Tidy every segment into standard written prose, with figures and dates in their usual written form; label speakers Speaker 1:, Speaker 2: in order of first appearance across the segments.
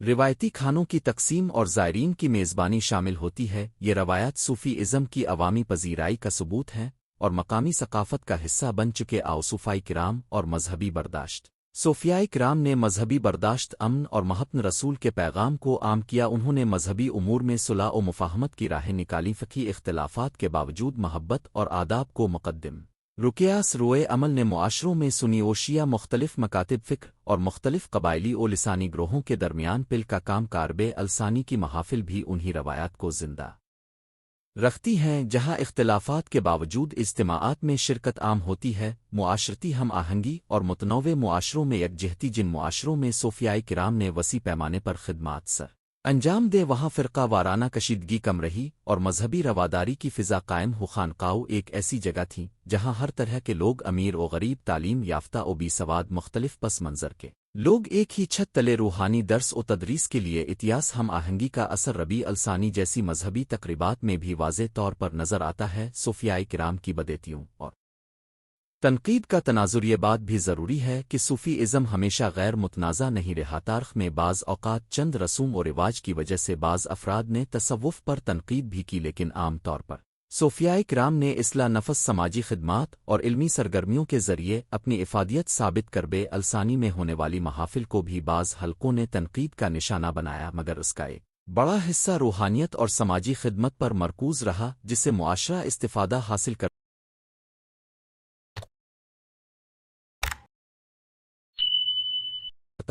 Speaker 1: روایتی کھانوں کی تقسیم اور زائرین کی میزبانی شامل ہوتی ہے۔ یہ روایات صوفی ازم کی عوامی پذیرائی کا ثبوت ہیں اور مقامی ثقافت کا حصہ بن چکے صوفیاء کرام اور مذہبی برداشت۔ صوفیاء کرام نے مذہبی برداشت، امن اور محبت رسول کے پیغام کو عام کیا۔ انہوں نے مذہبی امور میں صلح و مفاہمت کی راہیں نکالی، فقہی اختلافات کے باوجود محبت اور آداب کو مقدم رکیاس روئے عمل نے معاشروں میں سنی و شیعہ، مختلف مکاتب فکر اور مختلف قبائلی و لسانی گروہوں کے درمیان پل کا کام کاربے السانی کی محافل بھی انہی روایات کو زندہ رکھتی ہیں، جہاں اختلافات کے باوجود اجتماعات میں شرکت عام ہوتی ہے۔ معاشرتی ہم آہنگی اور متنوع معاشروں میں یکجہتی، جن معاشروں میں صوفیاء کرام نے وسیع پیمانے پر خدمات سر انجام دے، وہاں فرقہ وارانہ کشیدگی کم رہی اور مذہبی رواداری کی فضا قائم ہو۔ خانقاہوں ایک ایسی جگہ تھی جہاں ہر طرح کے لوگ، امیر و غریب، تعلیم یافتہ و بی سواد، مختلف پس منظر کے لوگ ایک ہی چھت تلے روحانی درس و تدریس کے لیے اتیاس ہم آہنگی کا اثر ربیع الثانی جیسی مذہبی تقریبات میں بھی واضح طور پر نظر آتا ہے۔ صوفیاء کرام کی بدعتیوں اور تنقید کا تناظر۔ یہ بات بھی ضروری ہے کہ صوفی ازم ہمیشہ غیر متنازع نہیں رہا۔ تاریخ میں بعض اوقات چند رسوم و رواج کی وجہ سے بعض افراد نے تصوف پر تنقید بھی کی، لیکن عام طور پر صوفیاء کرام نے اصلاح نفس، سماجی خدمات اور علمی سرگرمیوں کے ذریعے اپنی افادیت ثابت کر ربیع الثانی میں ہونے والی محافل کو بھی بعض حلقوں نے تنقید کا نشانہ بنایا، مگر اس کا ایک بڑا حصہ روحانیت اور سماجی خدمت پر مرکوز رہا، جس سے معاشرہ استفادہ حاصل کرتا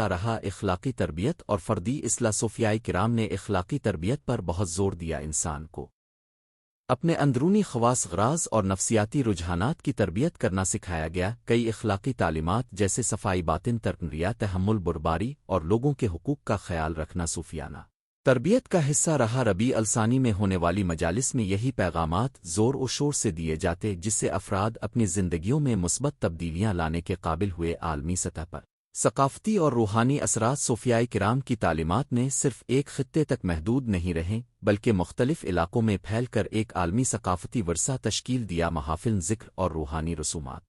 Speaker 1: رہا۔ اخلاقی تربیت اور فردی اصلاح۔ صوفیاء کرام نے اخلاقی تربیت پر بہت زور دیا۔ انسان کو اپنے اندرونی خواص، غراض اور نفسیاتی رجحانات کی تربیت کرنا سکھایا گیا۔ کئی اخلاقی تعلیمات جیسے صفائی باطن، ترک، تحمل برباری اور لوگوں کے حقوق کا خیال رکھنا صوفیانہ تربیت کا حصہ رہا۔ ربیع الثانی میں ہونے والی مجالس میں یہی پیغامات زور و شور سے دیے جاتے، جس سے افراد اپنی زندگیوں میں مثبت تبدیلیاں لانے کے قابل ہوئے۔ عالمی سطح پر ثقافتی اور روحانی اثرات۔ صوفیاء کرام کی تعلیمات نے صرف ایک خطے تک محدود نہیں رہیں، بلکہ مختلف علاقوں میں پھیل کر ایک عالمی ثقافتی ورثہ تشکیل دیا۔ محافل، ذکر اور روحانی رسومات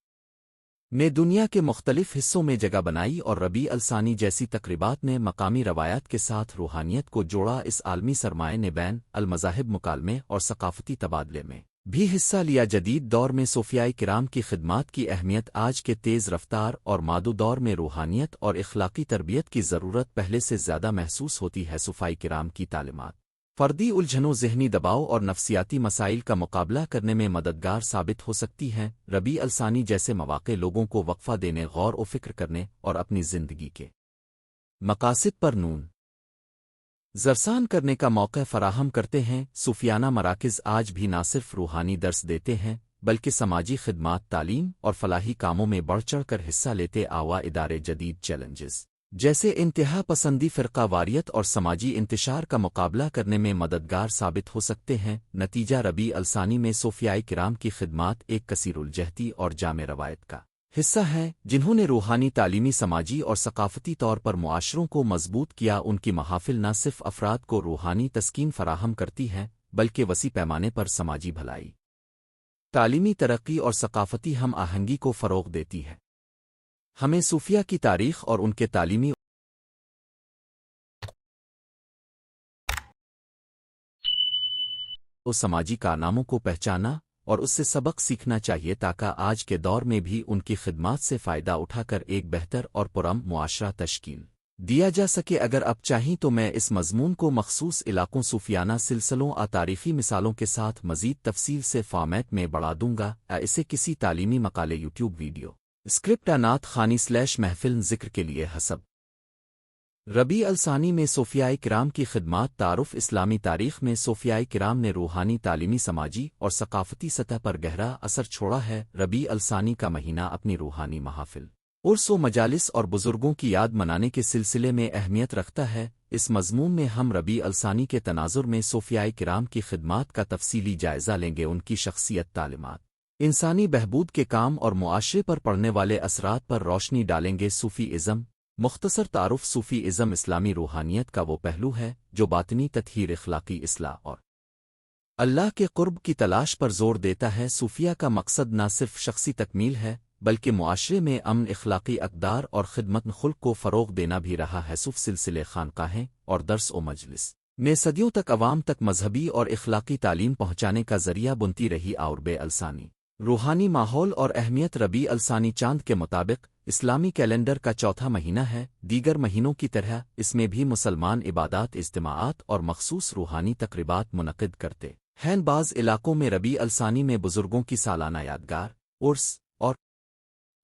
Speaker 1: نے دنیا کے مختلف حصوں میں جگہ بنائی، اور ربیع الثانی جیسی تقریبات نے مقامی روایات کے ساتھ روحانیت کو جوڑا۔ اس عالمی سرمایہ نے بین المذاہب مکالمے اور ثقافتی تبادلے میں بھی حصہ لیا۔ جدید دور میں صوفیاء کرام کی خدمات کی اہمیت آج کے تیز رفتار اور مادو دور میں روحانیت اور اخلاقی تربیت کی ضرورت پہلے سے زیادہ محسوس ہوتی ہے۔ صوفیاء کرام کی تعلیمات فردی الجھنوں، ذہنی دباؤ اور نفسیاتی مسائل کا مقابلہ کرنے میں مددگار ثابت ہو سکتی ہیں۔ ربیع الثانی جیسے مواقع لوگوں کو وقفہ دینے، غور و فکر کرنے اور اپنی زندگی کے مقاصد پر نون زرسان کرنے کا موقع فراہم کرتے ہیں۔ صوفیانہ مراکز آج بھی نہ صرف روحانی درس دیتے ہیں، بلکہ سماجی خدمات، تعلیم اور فلاحی کاموں میں بڑھ چڑھ کر حصہ لیتے آوا۔ ادارے جدید چیلنجز جیسے انتہا پسندی، فرقہ واریت اور سماجی انتشار کا مقابلہ کرنے میں مددگار ثابت ہو سکتے ہیں۔ نتیجہ، ربیع الثانی میں صوفیاء کرام کی خدمات ایک کثیر الجہتی اور جامع روایت کا حصہ ہیں، جنہوں نے روحانی، تعلیمی، سماجی اور ثقافتی طور پر معاشروں کو مضبوط کیا۔ ان کی محافل نہ صرف افراد کو روحانی تسکین فراہم کرتی ہیں، بلکہ وسیع پیمانے پر سماجی بھلائی، تعلیمی ترقی اور ثقافتی ہم آہنگی کو فروغ دیتی ہے۔ ہمیں صوفیہ کی تاریخ اور ان کے تعلیمی و سماجی کارناموں کو پہچانا اور اس سے سبق سیکھنا چاہیے، تاکہ آج کے دور میں بھی ان کی خدمات سے فائدہ اٹھا کر ایک بہتر اور پرامن معاشرہ تشکیل دیا جا سکے۔ اگر اب چاہیں تو میں اس مضمون کو مخصوص علاقوں، صوفیانہ سلسلوں اور تاریخی مثالوں کے ساتھ مزید تفصیل سے فارمیٹ میں بڑھا دوں گا۔ اسے کسی تعلیمی مقالے، یوٹیوب ویڈیو، اسکرپٹ نعت خوانی / محفل ذکر کے لیے حسب ربیع الثانی میں صوفیاء کرام کی خدمات۔ تعارف۔ اسلامی تاریخ میں صوفیاء کرام نے روحانی، تعلیمی، سماجی اور ثقافتی سطح پر گہرا اثر چھوڑا ہے۔ ربیع الثانی کا مہینہ اپنی روحانی محافل، عرس و مجالس اور بزرگوں کی یاد منانے کے سلسلے میں اہمیت رکھتا ہے۔ اس مضمون میں ہم ربیع الثانی کے تناظر میں صوفیاء کرام کی خدمات کا تفصیلی جائزہ لیں گے، ان کی شخصیت، تعلیمات، انسانی بہبود کے کام اور معاشرے پر پڑنے والے اثرات پر روشنی ڈالیں گے۔ صوفی ازم مختصر تعارف۔ صوفی ازم اسلامی روحانیت کا وہ پہلو ہے جو باطنی تطہیر، اخلاقی اصلاح اور اللہ کے قرب کی تلاش پر زور دیتا ہے۔ صوفیہ کا مقصد نہ صرف شخصی تکمیل ہے، بلکہ معاشرے میں امن، اخلاقی اقدار اور خدمت خلق کو فروغ دینا بھی رہا ہے۔ سلسلے خانقاہیں اور درس و مجلس میں صدیوں تک عوام تک مذہبی اور اخلاقی تعلیم پہنچانے کا ذریعہ بنتی رہی۔ اور ربیع الثانی روحانی ماحول اور اہمیت۔ ربیع الثانی چاند کے مطابق اسلامی کیلنڈر کا چوتھا مہینہ ہے۔ دیگر مہینوں کی طرح اس میں بھی مسلمان عبادات، اجتماعات اور مخصوص روحانی تقریبات منعقد کرتے ہیں۔ بعض علاقوں میں ربیع الثانی میں بزرگوں کی سالانہ یادگار، عرس اور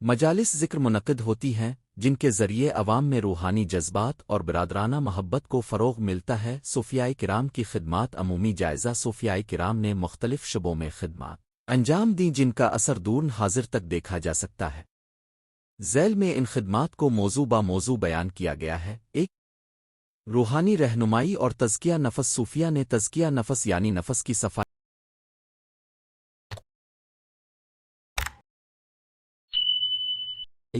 Speaker 1: مجالس ذکر منعقد ہوتی ہیں، جن کے ذریعے عوام میں روحانی جذبات اور برادرانہ محبت کو فروغ ملتا ہے۔ صوفیاء کرام کی خدمات۔ عمومی جائزہ۔ صوفیاء کرام نے مختلف شعبوں میں خدمات انجام دیں جن کا اثر دور حاضر تک دیکھا جا سکتا ہے۔ ذیل میں ان خدمات کو موضوع با موضوع بیان کیا گیا ہے۔ ایک، روحانی رہنمائی اور تزکیہ نفس۔ صوفیہ نے تزکیہ نفس یعنی نفس کی صفائی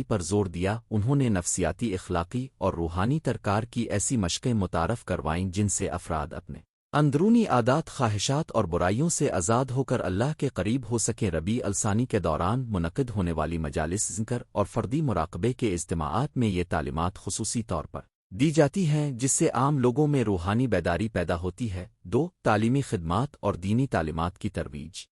Speaker 1: پر زور دیا۔ انہوں نے نفسیاتی، اخلاقی اور روحانی ترکار کی ایسی مشقیں متعارف کروائیں جن سے افراد اپنے اندرونی عادات، خواہشات اور برائیوں سے آزاد ہو کر اللہ کے قریب ہو سکیں۔ ربیع الثانی کے دوران منعقد ہونے والی مجالس ذکر اور فردی مراقبے کے اجتماعات میں یہ تعلیمات خصوصی طور پر دی جاتی ہیں، جس سے عام لوگوں میں روحانی بیداری پیدا ہوتی ہے۔ دو، تعلیمی خدمات اور دینی تعلیمات کی ترویج۔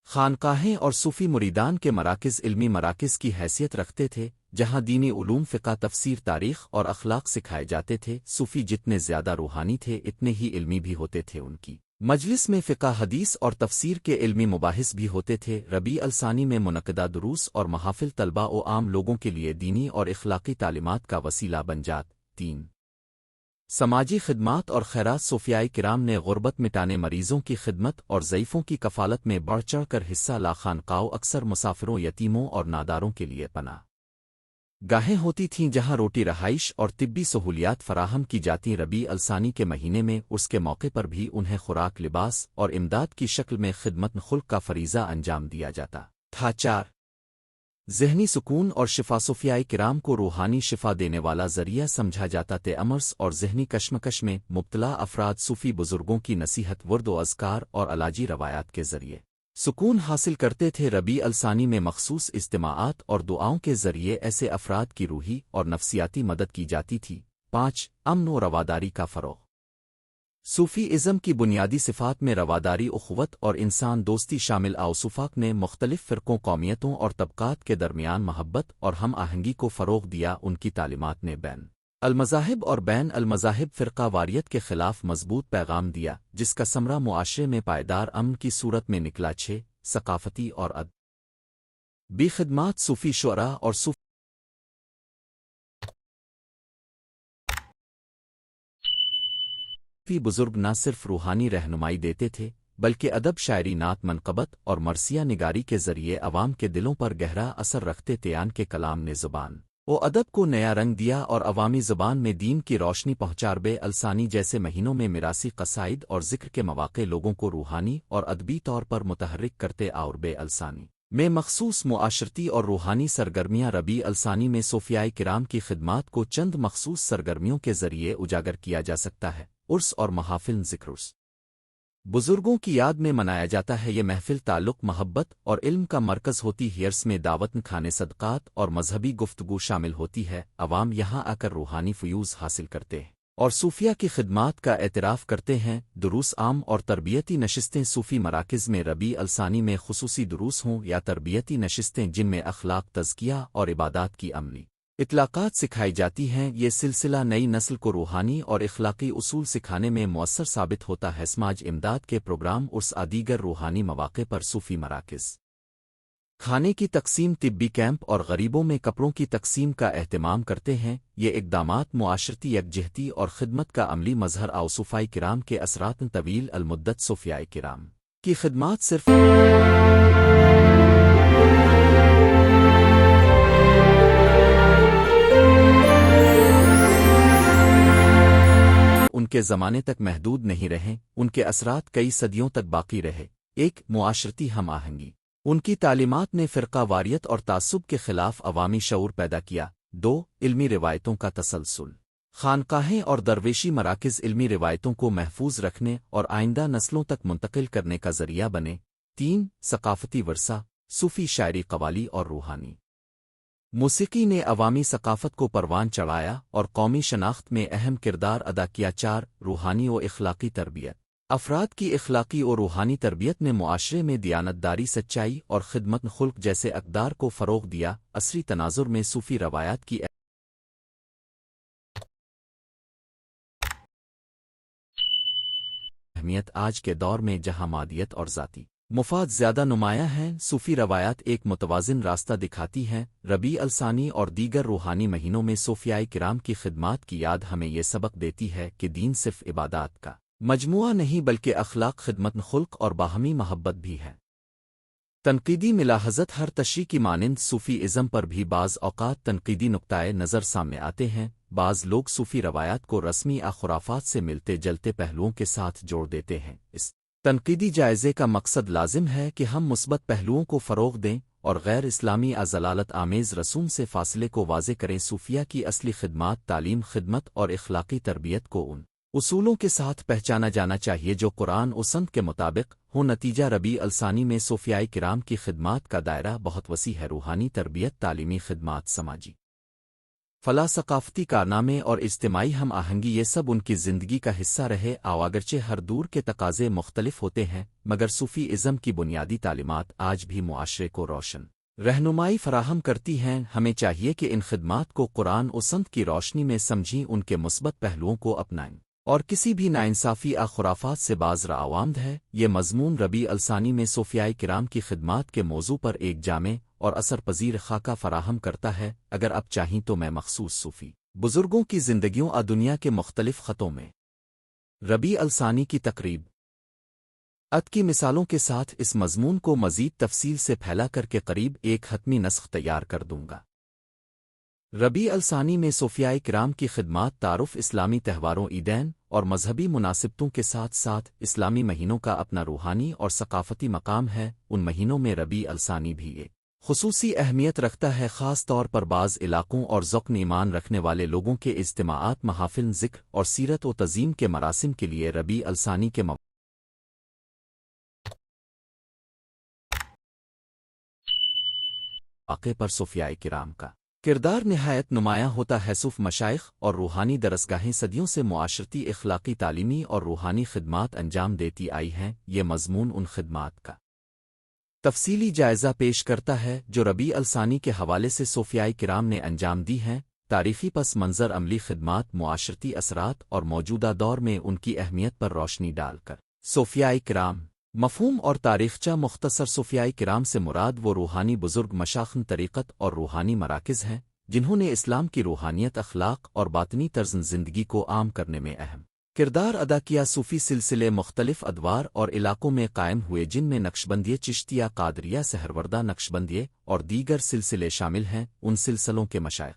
Speaker 1: خانقاہیں اور صوفی مریدان کے مراکز علمی مراکز کی حیثیت رکھتے تھے، جہاں دینی علوم، فقہ، تفسیر، تاریخ اور اخلاق سکھائے جاتے تھے۔ صوفی جتنے زیادہ روحانی تھے اتنے ہی علمی بھی ہوتے تھے۔ ان کی مجلس میں فقہ، حدیث اور تفسیر کے علمی مباحث بھی ہوتے تھے۔ ربیع الثانی میں منعقدہ دروس اور محافل طلباء و عام لوگوں کے لیے دینی اور اخلاقی تعلیمات کا وسیلہ بن جات۔ تین، سماجی خدمات اور خیرات۔ صوفیاء کرام نے غربت مٹانے، مریضوں کی خدمت اور ضعیفوں کی کفالت میں بڑھ چڑھ کر حصہ لا۔ خانقاہوں اکثر مسافروں، یتیموں اور ناداروں کے لیے پناہ گاہیں ہوتی تھیں جہاں روٹی، رہائش اور طبی سہولیات فراہم کی جاتی۔ ربیع الثانی کے مہینے میں اس کے موقع پر بھی انہیں خوراک، لباس اور امداد کی شکل میں خدمت خلق کا فریضہ انجام دیا جاتا تھا۔ چار، ذہنی سکون اور شفا۔ صوفیاء کرام کو روحانی شفا دینے والا ذریعہ سمجھا جاتا تھا۔ امرض اور ذہنی کشمکش میں مبتلا افراد صوفی بزرگوں کی نصیحت، ورد و اذکار اور علاجی روایات کے ذریعے سکون حاصل کرتے تھے۔ ربیع الثانی میں مخصوص اجتماعات اور دعاؤں کے ذریعے ایسے افراد کی روحی اور نفسیاتی مدد کی جاتی تھی۔ پانچ، امن و رواداری کا فروغ۔ صوفی ازم کی بنیادی صفات میں رواداری، اخوت اور انسان دوستی شامل۔ صوفیاء نے مختلف فرقوں، قومیتوں اور طبقات کے درمیان محبت اور ہم آہنگی کو فروغ دیا۔ ان کی تعلیمات نے بین المذاہب اور بین المذاہب فرقہ واریت کے خلاف مضبوط پیغام دیا، جس کا ثمرہ معاشرے میں پائیدار امن کی صورت میں نکلا۔ چھ، ثقافتی اور ادبی خدمات۔ صوفی شعراء اور صوفی بزرگ نہ صرف روحانی رہنمائی دیتے تھے بلکہ ادب، شاعری، نعت، منقبت اور مرثیہ نگاری کے ذریعے عوام کے دلوں پر گہرا اثر رکھتے تھے۔ ان کے کلام نے زبان و ادب کو نیا رنگ دیا اور عوامی زبان میں دین کی روشنی پہنچا۔ ربیع الثانی جیسے مہینوں میں میراثی قصائد اور ذکر کے مواقع لوگوں کو روحانی اور ادبی طور پر متحرک کرتے۔ اور ربیع الثانی میں مخصوص معاشرتی اور روحانی سرگرمیاں۔ ربیع الثانی میں صوفیاء کرام کی خدمات کو چند مخصوص سرگرمیوں کے ذریعے اجاگر کیا جا سکتا ہے۔ عرس اور محافل ذکر۔ عرس بزرگوں کی یاد میں منایا جاتا ہے۔ یہ محفل تعلق، محبت اور علم کا مرکز ہوتی ہے۔ عرس میں دعوت، کھانے، صدقات اور مذہبی گفتگو شامل ہوتی ہے۔ عوام یہاں آ کر روحانی فیوز حاصل کرتے ہیں اور صوفیہ کی خدمات کا اعتراف کرتے ہیں۔ دروس عام اور تربیتی نشستیں۔ صوفی مراکز میں ربیع الثانی میں خصوصی دروس ہوں یا تربیتی نشستیں جن میں اخلاق، تزکیہ اور عبادات کی عملی اطلاقات سکھائی جاتی ہیں۔ یہ سلسلہ نئی نسل کو روحانی اور اخلاقی اصول سکھانے میں مؤثر ثابت ہوتا ہے۔ سماج امداد کے پروگرام، عرس، دیگر روحانی مواقع پر صوفی مراکز کھانے کی تقسیم، طبی کیمپ اور غریبوں میں کپڑوں کی تقسیم کا اہتمام کرتے ہیں۔ یہ اقدامات معاشرتی یکجہتی اور خدمت کا عملی مظہر۔ صوفیاء کرام کے اثرات طویل المدت۔ صوفیاء کرام کی خدمات صرف ان کے زمانے تک محدود نہیں رہے، ان کے اثرات کئی صدیوں تک باقی رہے۔ ایک، معاشرتی ہم آہنگی۔ ان کی تعلیمات نے فرقہ واریت اور تعصب کے خلاف عوامی شعور پیدا کیا۔ دو، علمی روایتوں کا تسلسل۔ خانقاہیں اور درویشی مراکز علمی روایتوں کو محفوظ رکھنے اور آئندہ نسلوں تک منتقل کرنے کا ذریعہ بنے۔ تین، ثقافتی ورثہ۔ صوفی شاعری قوالی اور روحانی موسیقی نے عوامی ثقافت کو پروان چڑھایا اور قومی شناخت میں اہم کردار ادا کیا۔ 4 روحانی و اخلاقی تربیت افراد کی اخلاقی اور روحانی تربیت نے معاشرے میں دیانتداری، سچائی اور خدمت خلق جیسے اقدار کو فروغ دیا۔ عصری تناظر میں صوفی روایات کی اہمیت آج کے دور میں جہاں مادیت اور ذاتی مفاد زیادہ نمایاں ہیں، صوفی روایات ایک متوازن راستہ دکھاتی ہیں۔ ربیع الثانی اور دیگر روحانی مہینوں میں صوفیاء کرام کی خدمات کی یاد ہمیں یہ سبق دیتی ہے کہ دین صرف عبادات کا مجموعہ نہیں بلکہ اخلاق، خدمت خلق اور باہمی محبت بھی ہے۔ تنقیدی ملاحظت ہر تشریح کی مانند صوفی ازم پر بھی بعض اوقات تنقیدی نقطۂ نظر سامنے آتے ہیں۔ بعض لوگ صوفی روایات کو رسمی خرافات سے ملتے جلتے پہلوؤں کے ساتھ جوڑ دیتے ہیں۔ اس تنقیدی جائزے کا مقصد لازم ہے کہ ہم مثبت پہلوؤں کو فروغ دیں اور غیر اسلامی ضلالت آمیز رسوم سے فاصلے کو واضح کریں۔ صوفیہ کی اصلی خدمات، تعلیم، خدمت اور اخلاقی تربیت کو ان اصولوں کے ساتھ پہچانا جانا چاہیے جو قرآن و سنت کے مطابق ہو۔ نتیجہ ربیع الثانی میں صوفیاء کرام کی خدمات کا دائرہ بہت وسیع ہے۔ روحانی تربیت، تعلیمی خدمات، سماجی فلاح، ثقافتی کارنامے اور اجتماعی ہم آہنگی، یہ سب ان کی زندگی کا حصہ رہے۔ اگرچہ ہر دور کے تقاضے مختلف ہوتے ہیں، مگر صوفی ازم کی بنیادی تعلیمات آج بھی معاشرے کو روشن رہنمائی فراہم کرتی ہیں۔ ہمیں چاہیے کہ ان خدمات کو قرآن و سنت کی روشنی میں سمجھیں، ان کے مثبت پہلوؤں کو اپنائیں اور کسی بھی ناانصافی خرافات سے باز رعوامد ہے۔ یہ مضمون ربیع الثانی میں صوفیاء کرام کی خدمات کے موضوع پر ایک جامع اور اثر پذیر خاکہ فراہم کرتا ہے۔ اگر اب چاہیں تو میں مخصوص صوفی بزرگوں کی زندگیوں دنیا کے مختلف خطوں میں ربیع الثانی کی تقریب کی مثالوں کے ساتھ اس مضمون کو مزید تفصیل سے پھیلا کر کے قریب ایک حتمی نسخ تیار کر دوں گا۔ ربیع الثانی میں صوفیاء کرام کی خدمات، تعارف اسلامی تہواروں، عیدین اور مذہبی مناسبتوں کے ساتھ ساتھ اسلامی مہینوں کا اپنا روحانی اور ثقافتی مقام ہے۔ ان مہینوں میں ربیع الثانی بھی ایک خصوصی اہمیت رکھتا ہے، خاص طور پر بعض علاقوں اور ذوق ایمان رکھنے والے لوگوں کے اجتماعات، محافل، ذکر اور سیرت و تعظیم کے مراسم کے لیے ربیع الثانی کے واقع پر صوفیاء کرام کا کردار نہایت نمایاں ہوتا ہے۔ صوف مشائخ اور روحانی درسگاہیں صدیوں سے معاشرتی، اخلاقی، تعلیمی اور روحانی خدمات انجام دیتی آئی ہیں۔ یہ مضمون ان خدمات کا تفصیلی جائزہ پیش کرتا ہے جو ربیع الثانی کے حوالے سے صوفیاء کرام نے انجام دی ہیں۔ تاریخی پس منظر، عملی خدمات، معاشرتی اثرات اور موجودہ دور میں ان کی اہمیت پر روشنی ڈال کر صوفیاء کرام مفہوم اور تاریخچہ مختصر۔ صوفیاء کرام سے مراد وہ روحانی بزرگ، مشاخن طریقت اور روحانی مراکز ہیں جنہوں نے اسلام کی روحانیت، اخلاق اور باطنی طرز زندگی کو عام کرنے میں اہم کردار ادا کیا۔ صوفی سلسلے مختلف ادوار اور علاقوں میں قائم ہوئے جن میں نقشبندیہ، چشتیہ، قادریہ، سہروردہ نقشبندیہ اور دیگر سلسلے شامل ہیں۔ ان سلسلوں کے مشائخ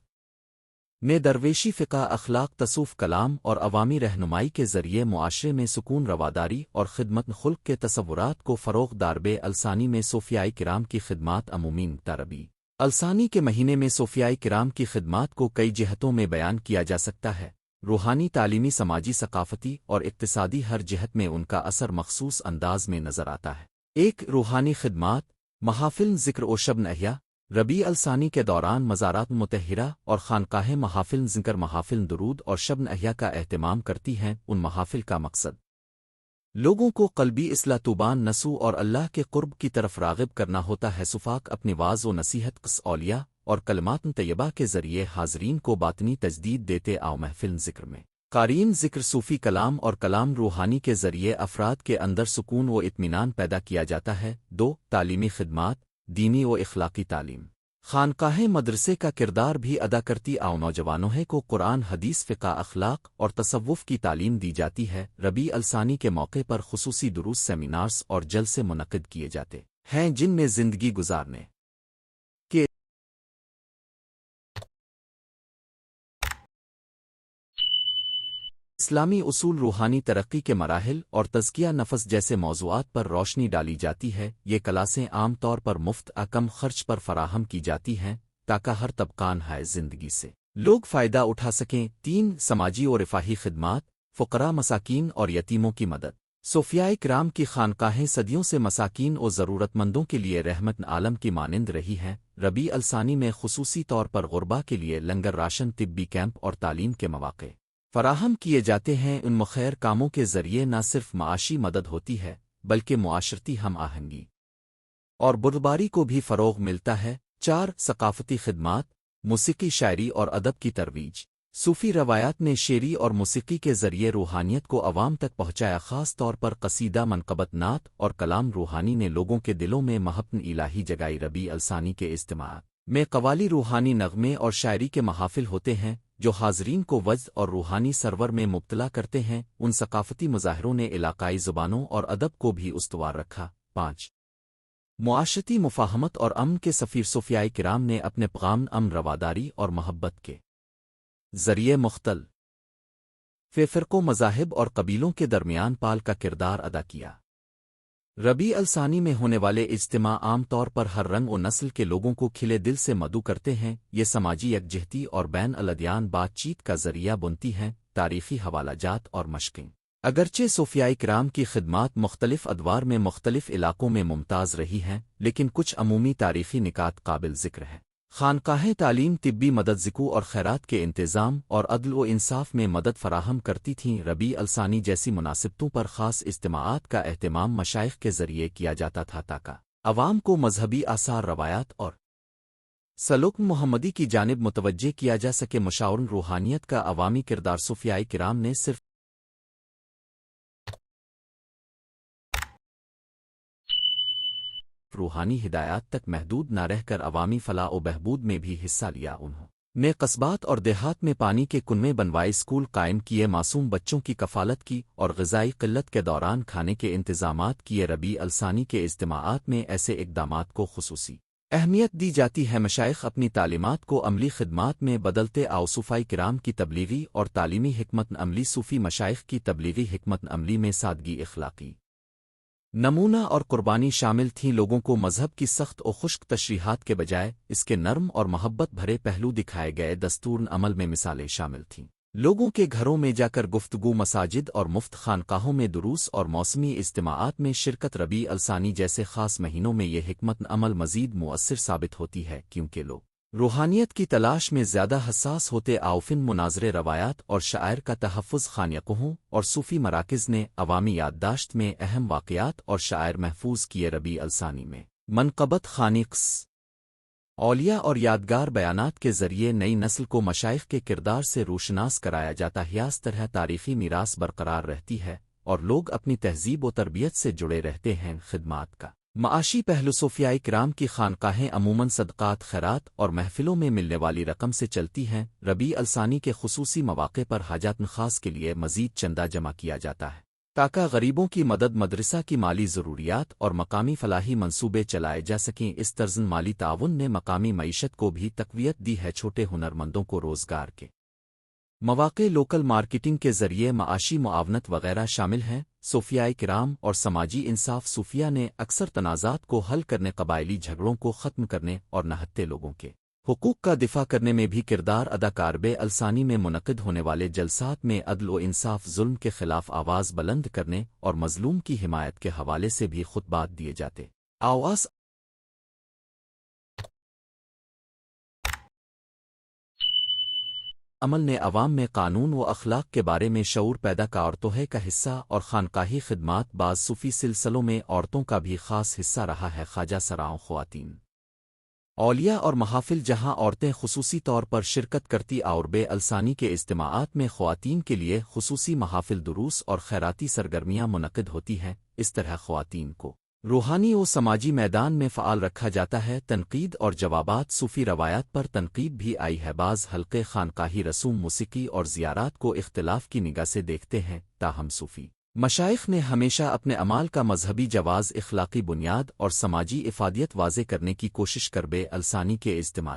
Speaker 1: نے درویشی، فقہ، اخلاق، تصوف، کلام اور عوامی رہنمائی کے ذریعے معاشرے میں سکون، رواداری اور خدمت خلق کے تصورات کو فروغ دیا۔ ربیع الثانی میں صوفیاء کرام کی خدمات عموماً ربیع الثانی کے مہینے میں صوفیاء کرام کی خدمات کو کئی جہتوں میں بیان کیا جا سکتا ہے۔ روحانی، تعلیمی، سماجی، ثقافتی اور اقتصادی، ہر جہت میں ان کا اثر مخصوص انداز میں نظر آتا ہے۔ ایک روحانی خدمات، محافل، ذکر و شبن احیا۔ ربیع الثانی کے دوران مزارات مطہرہ اور خانقاہیں محافل ذکر، محافل درود اور شبن احیا کا اہتمام کرتی ہیں۔ ان محافل کا مقصد لوگوں کو قلبی اصلاح، توبان نسو اور اللہ کے قرب کی طرف راغب کرنا ہوتا ہے۔ صفاق اپنی واعظ و نصیحت، قص اولیاء اور کلمات طیبہ کے ذریعے حاضرین کو باطنی تجدید دیتے آؤ۔ محفل ذکر میں قارئین ذکر، صوفی کلام اور کلام روحانی کے ذریعے افراد کے اندر سکون و اطمینان پیدا کیا جاتا ہے۔ 2 تعلیمی خدمات، دینی و اخلاقی تعلیم۔ خانقاہیں مدرسے کا کردار بھی ادا کرتی آؤ۔ نوجوانوں کو قرآن، حدیث، فقہ، اخلاق اور تصوف کی تعلیم دی جاتی ہے۔ ربیع الثانی کے موقع پر خصوصی دروس، سیمینارز اور جلسے منعقد کیے جاتے ہیں جن میں زندگی گزارنے کے اسلامی اصول، روحانی ترقی کے مراحل اور تزکیہ نفس جیسے موضوعات پر روشنی ڈالی جاتی ہے۔ یہ کلاسیں عام طور پر مفت کم خرچ پر فراہم کی جاتی ہیں تاکہ ہر طبقان ہائے زندگی سے لوگ فائدہ اٹھا سکیں۔ 3 سماجی اور رفاہی خدمات، فقراء، مساکین اور یتیموں کی مدد۔ صوفیائے کرام کی خانقاہیں صدیوں سے مساکین اور ضرورت مندوں کے لیے رحمت عالم کی مانند رہی ہیں۔ ربیع الثانی میں خصوصی طور پر غربا کے لیے لنگر، راشن، طبی کیمپ اور تعلیم کے مواقع فراہم کیے جاتے ہیں۔ ان مخیر کاموں کے ذریعے نہ صرف معاشی مدد ہوتی ہے بلکہ معاشرتی ہم آہنگی اور بردباری کو بھی فروغ ملتا ہے۔ 4 ثقافتی خدمات، موسیقی، شاعری اور ادب کی ترویج۔ صوفی روایات نے شعری اور موسیقی کے ذریعے روحانیت کو عوام تک پہنچایا، خاص طور پر قصیدہ، منقبت، نعت اور کلام روحانی نے لوگوں کے دلوں میں محبت الہی جگائی۔ ربیع الثانی کے اجتماعات میں قوالی، روحانی نغمے اور شاعری کے محافل ہوتے ہیں جو حاضرین کو وجد اور روحانی سرور میں مبتلا کرتے ہیں۔ ان ثقافتی مظاہروں نے علاقائی زبانوں اور ادب کو بھی استوار رکھا۔ 5 معاشرتی مفاہمت اور امن کے سفیر صوفیائے کرام نے اپنے پیغام امن، رواداری اور محبت کے ذریعے مختلف فرقوں، مذاہب اور قبیلوں کے درمیان پال کا کردار ادا کیا۔ ربیع الثانی میں ہونے والے اجتماع عام طور پر ہر رنگ و نسل کے لوگوں کو کھلے دل سے مدعو کرتے ہیں۔ یہ سماجی یکجہتی اور بین الادیان بات چیت کا ذریعہ بنتی ہیں۔ تاریخی حوالہ جات اور مشقیں۔ اگرچہ صوفیائے کرام کی خدمات مختلف ادوار میں مختلف علاقوں میں ممتاز رہی ہیں، لیکن کچھ عمومی تاریخی نکات قابل ذکر ہیں۔ خانقاہیں تعلیم، طبی مدد، ذکو اور خیرات کے انتظام اور عدل و انصاف میں مدد فراہم کرتی تھیں۔ ربیع الثانی جیسی مناسبتوں پر خاص اجتماعات کا اہتمام مشائخ کے ذریعے کیا جاتا تھا تاکہ عوام کو مذہبی آثار، روایات اور سلوک محمدی کی جانب متوجہ کیا جا سکے۔ مشاورن روحانیت کا عوامی کردار۔ صوفیائے کرام نے صرف روحانی ہدایات تک محدود نہ رہ کر عوامی فلاح و بہبود میں بھی حصہ لیا۔ انہوں نے قصبات اور دیہات میں پانی کے کنویں بنوائے، اسکول قائم کیے، معصوم بچوں کی کفالت کی اور غذائی قلت کے دوران کھانے کے انتظامات کیے۔ ربیع الثانی کے اجتماعات میں ایسے اقدامات کو خصوصی اہمیت دی جاتی ہے۔ مشائخ اپنی تعلیمات کو عملی خدمات میں بدلتے آؤ۔ صوفیائے کرام کی تبلیغی اور تعلیمی حکمت عملی۔ صوفی مشائخ کی تبلیغی حکمت عملی میں سادگی، اخلاقی نمونہ اور قربانی شامل تھیں۔ لوگوں کو مذہب کی سخت و خشک تشریحات کے بجائے اس کے نرم اور محبت بھرے پہلو دکھائے گئے۔ دستور عمل میں مثالیں شامل تھیں۔ لوگوں کے گھروں میں جا کر گفتگو، مساجد اور مفت خانقاہوں میں دروس اور موسمی اجتماعات میں شرکت۔ ربیع الثانی جیسے خاص مہینوں میں یہ حکمت عمل مزید مؤثر ثابت ہوتی ہے کیونکہ لوگ روحانیت کی تلاش میں زیادہ حساس ہوتے۔ آوفن مناظرے، روایات اور شاعر کا تحفظ۔ خانقاہوں اور صوفی مراکز نے عوامی یادداشت میں اہم واقعات اور شاعر محفوظ کیے۔ ربیع الثانی میں منقبت خوانی، قصص، اولیاء اور یادگار بیانات کے ذریعے نئی نسل کو مشائخ کے کردار سے روشناس کرایا جاتا ہے۔ اس طرح تاریخی میراث برقرار رہتی ہے اور لوگ اپنی تہذیب و تربیت سے جڑے رہتے ہیں۔ خدمات کا معاشی پہلو۔ صوفیائے کرام کی خانقاہیں عموماً صدقات، خیرات اور محفلوں میں ملنے والی رقم سے چلتی ہیں۔ ربیع الثانی کے خصوصی مواقع پر حاجات خاص کے لیے مزید چندہ جمع کیا جاتا ہے تاکہ غریبوں کی مدد، مدرسہ کی مالی ضروریات اور مقامی فلاحی منصوبے چلائے جا سکیں۔ اس طرز مالی تعاون نے مقامی معیشت کو بھی تقویت دی ہے۔ چھوٹے ہنرمندوں کو روزگار کے مواقع، لوکل مارکیٹنگ کے ذریعے معاشی معاونت وغیرہ شامل ہیں۔ صوفیائے کرام اور سماجی انصاف۔ صوفیہ نے اکثر تنازعات کو حل کرنے، قبائلی جھگڑوں کو ختم کرنے اور نہتے لوگوں کے حقوق کا دفاع کرنے میں بھی کردار ادا کیا۔ ربیع الثانی میں منعقد ہونے والے جلسات میں عدل و انصاف، ظلم کے خلاف آواز بلند کرنے اور مظلوم کی حمایت کے حوالے سے بھی خطبات دیے جاتے۔ آواز عمل نے عوام میں قانون و اخلاق کے بارے میں شعور پیدا کیا۔ عورتوں کا حصہ اور خانقاہی خدمات۔ بعض صوفی سلسلوں میں عورتوں کا بھی خاص حصہ رہا ہے۔ خواجہ سراؤں، خواتین اولیاء اور محافل جہاں عورتیں خصوصی طور پر شرکت کرتی۔ ربیع الثانی کے اجتماعات میں خواتین کے لیے خصوصی محافل، دروس اور خیراتی سرگرمیاں منعقد ہوتی ہیں۔ اس طرح خواتین کو روحانی و سماجی میدان میں فعال رکھا جاتا ہے۔ تنقید اور جوابات۔ صوفی روایات پر تنقید بھی آئی ہے۔ بعض حلقے خانقاہی رسوم، موسیقی اور زیارات کو اختلاف کی نگاہ سے دیکھتے ہیں، تاہم صوفی مشائخ نے ہمیشہ اپنے اعمال کا مذہبی جواز، اخلاقی بنیاد اور سماجی افادیت واضح کرنے کی کوشش کر۔ ربیع الثانی کے اجتماع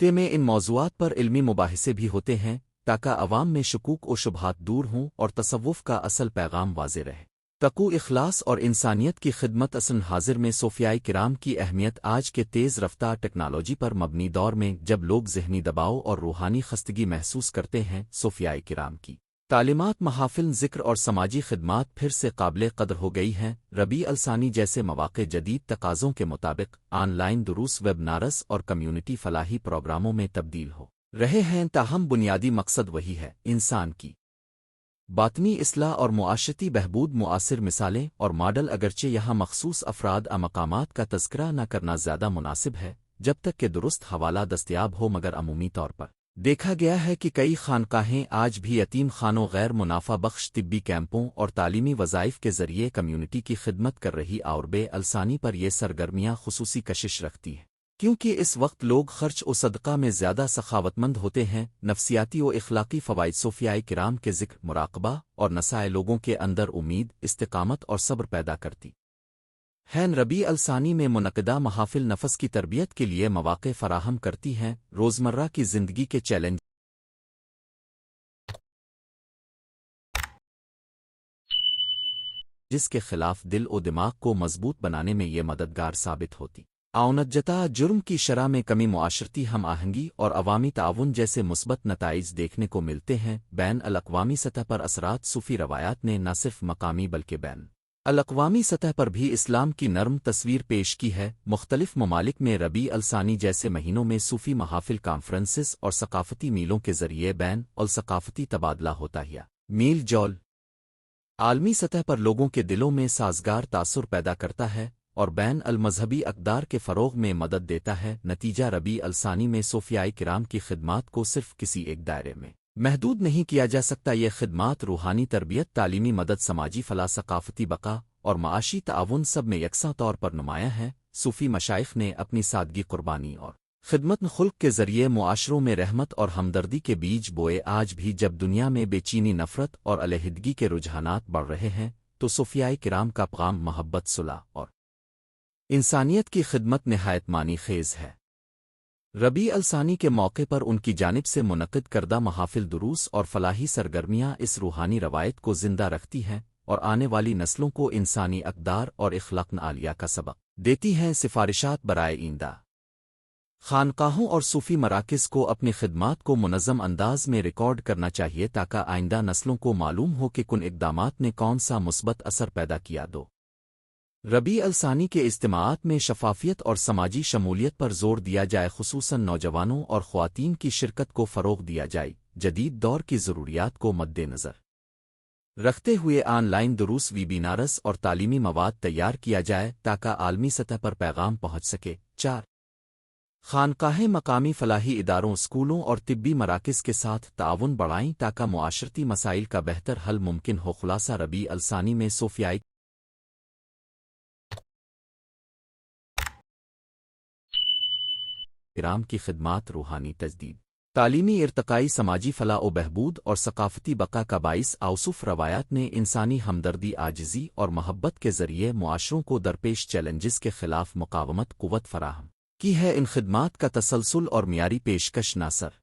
Speaker 1: میں ان موضوعات پر علمی مباحثے بھی ہوتے ہیں تاکہ عوام میں شکوک و شبہات دور ہوں اور تصوف کا اصل پیغام واضح رہے۔ تقوی، اخلاص اور انسانیت کی خدمت۔ اصل حاضر میں صوفیائے کرام کی اہمیت آج کے تیز رفتار ٹیکنالوجی پر مبنی دور میں جب لوگ ذہنی دباؤ اور روحانی خستگی محسوس کرتے ہیں، صوفیائے کرام کی تعلیمات محافل ذکر اور سماجی خدمات پھر سے قابل قدر ہو گئی ہیں۔ ربیع الثانی جیسے مواقع جدید تقاضوں کے مطابق آن لائن دروس، ویبنارس اور کمیونٹی فلاحی پروگراموں میں تبدیل ہو رہے ہیں، تاہم بنیادی مقصد وہی ہے: انسان کی باطنی اصلاح اور معاشرتی بہبود۔ معاصر مثالیں اور ماڈل اگرچہ یہاں مخصوص افراد مقامات کا تذکرہ نہ کرنا زیادہ مناسب ہے جب تک کہ درست حوالہ دستیاب ہو، مگر عمومی طور پر دیکھا گیا ہے کہ کئی خانقاہیں آج بھی یتیم خانوں، غیر منافع بخش طبی کیمپوں اور تعلیمی وظائف کے ذریعے کمیونٹی کی خدمت کر رہی، اور ربیع الثانی پر یہ سرگرمیاں خصوصی کشش رکھتی ہیں کیونکہ اس وقت لوگ خرچ و صدقہ میں زیادہ سخاوتمند ہوتے ہیں۔ نفسیاتی و اخلاقی فوائد۔ صوفیاء کرام کے ذکر، مراقبہ اور نصائح لوگوں کے اندر امید، استقامت اور صبر پیدا کرتی ہیں۔ ربیع الثانی میں منعقدہ محافل نفس کی تربیت کے لیے مواقع فراہم کرتی ہیں، روزمرہ کی زندگی کے چیلنج جس کے خلاف دل و دماغ کو مضبوط بنانے میں یہ مددگار ثابت ہوتی۔ اونجتا جرم کی شرح میں کمی، معاشرتی ہم آہنگی اور عوامی تعاون جیسے مثبت نتائج دیکھنے کو ملتے ہیں۔ بین الاقوامی سطح پر اثرات۔ صوفی روایات نے نہ صرف مقامی بلکہ بین الاقوامی سطح پر بھی اسلام کی نرم تصویر پیش کی ہے۔ مختلف ممالک میں ربیع الثانی جیسے مہینوں میں صوفی محافل، کانفرنسز اور ثقافتی میلوں کے ذریعے بین الثقافتی تبادلہ ہوتا ہے۔ میل جول عالمی سطح پر لوگوں کے دلوں میں سازگار تاثر پیدا کرتا ہے اور بین المذہبی اقدار کے فروغ میں مدد دیتا ہے۔ نتیجہ: ربیع الثانی میں صوفیاء کرام کی خدمات کو صرف کسی ایک دائرے میں محدود نہیں کیا جا سکتا۔ یہ خدمات روحانی تربیت، تعلیمی مدد، سماجی فلاح، ثقافتی بقا اور معاشی تعاون سب میں یکساں طور پر نمایاں ہیں۔ صوفی مشائخ نے اپنی سادگی، قربانی اور خدمت خلق کے ذریعے معاشروں میں رحمت اور ہمدردی کے بیج بوئے۔ آج بھی جب دنیا میں بے چینی، نفرت اور علیحدگی کے رجحانات بڑھ رہے ہیں تو صوفیاء کرام کا پیغام محبت، صلح اور انسانیت کی خدمت نہایت معنی خیز ہے۔ ربیع الثانی کے موقع پر ان کی جانب سے منعقد کردہ محافل، دروس اور فلاحی سرگرمیاں اس روحانی روایت کو زندہ رکھتی ہیں اور آنے والی نسلوں کو انسانی اقدار اور اخلاق عالیہ کا سبق دیتی ہیں۔ سفارشات برائے آئندہ: خانقاہوں اور صوفی مراکز کو اپنی خدمات کو منظم انداز میں ریکارڈ کرنا چاہیے تاکہ آئندہ نسلوں کو معلوم ہو کہ کن اقدامات نے کون سا مثبت اثر پیدا کیا۔ ربیع الثانی کے اجتماعات میں شفافیت اور سماجی شمولیت پر زور دیا جائے، خصوصاً نوجوانوں اور خواتین کی شرکت کو فروغ دیا جائے۔ جدید دور کی ضروریات کو مد نظر رکھتے ہوئے آن لائن دروس، ویبینارز اور تعلیمی مواد تیار کیا جائے تاکہ عالمی سطح پر پیغام پہنچ سکے۔ 4 خانقاہیں مقامی فلاحی اداروں، اسکولوں اور طبی مراکز کے ساتھ تعاون بڑھائیں تاکہ معاشرتی مسائل کا بہتر حل ممکن ہو۔ خلاصہ: ربیع الثانی میں صوفیاء کرام کی خدمات روحانی تجدید، تعلیمی ارتقائی، سماجی فلاح و بہبود اور ثقافتی بقا کا باعث۔ اوصاف روایات نے انسانی ہمدردی، عاجزی اور محبت کے ذریعے معاشروں کو درپیش چیلنجز کے خلاف مقاومت قوت فراہم کی ہے۔ ان خدمات کا تسلسل اور معیاری پیشکش نہ صرف